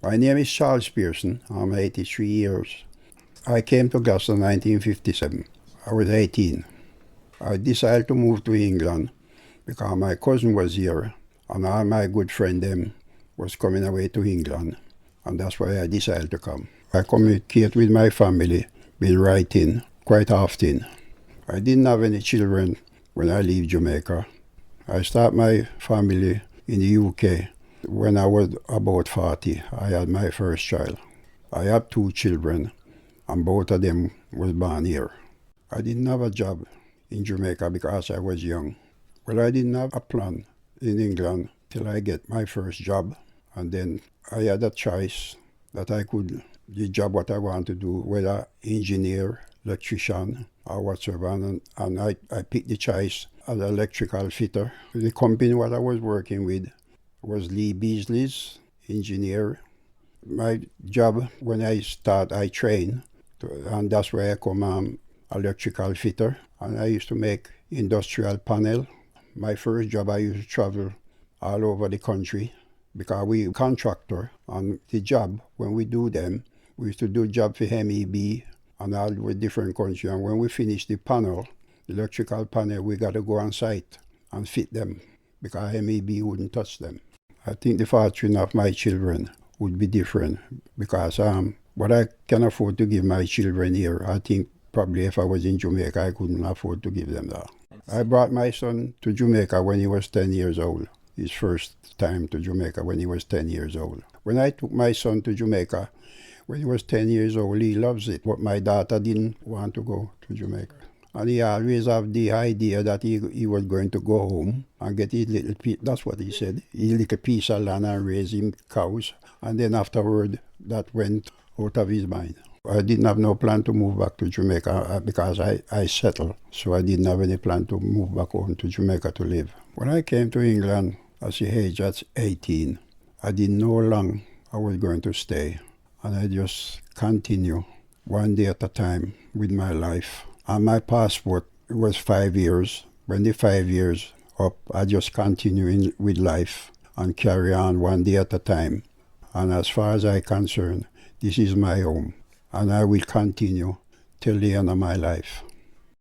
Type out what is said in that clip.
My name is Charles Pearson. I'm 83 years. I came to Gloucester in 1957. I was 18. I decided to move to England because my cousin was here and all my good friends them was coming away to England, and that's why I decided to come. I communicate with my family, been writing quite often. I didn't have any children when I leave Jamaica. I start my family in the UK. When I was about 40, I had my first child. I have 2 children, and both of them was born here. I didn't have a job in Jamaica because I was young. Well, I didn't have a plan in England till I get my first job, and then I had a choice that I could the job what I want to do, whether engineer, electrician, or whatsoever, and I picked the choice as an electrical fitter. The company what I was working with was Lee Beasley's engineer. My job when I start, I train, and that's where I come electrical fitter, and I used to make industrial panel. My first job, I used to travel all over the country because we contractor on the job. When we do them, we used to do job for MEB and all with different countries. And when we finish the panel, the electrical panel, we got to go on site and fit them because MEB wouldn't touch them. I think the fortune of my children would be different because what I can afford to give my children here, I think probably if I was in Jamaica, I couldn't afford to give them that. I brought my son to Jamaica when he was 10 years old. His first time to Jamaica when he was 10 years old. When I took my son to Jamaica, when he was 10 years old, he loves it. But my daughter didn't want to go to Jamaica. And he always had the idea that he was going to go home and get his little piece, that's what he said, his little piece of land and raise him cows. And then afterward, that went out of his mind. I didn't have no plan to move back to Jamaica because I settled. So I didn't have any plan to move back home to Jamaica to live. When I came to England at the age of 18, I didn't know how long I was going to stay. And I just continue one day at a time with my life. And my passport was 5 years. When the 5 years up, I just continue with life and carry on one day at a time. And as far as I'm concerned, this is my home. And I will continue till the end of my life.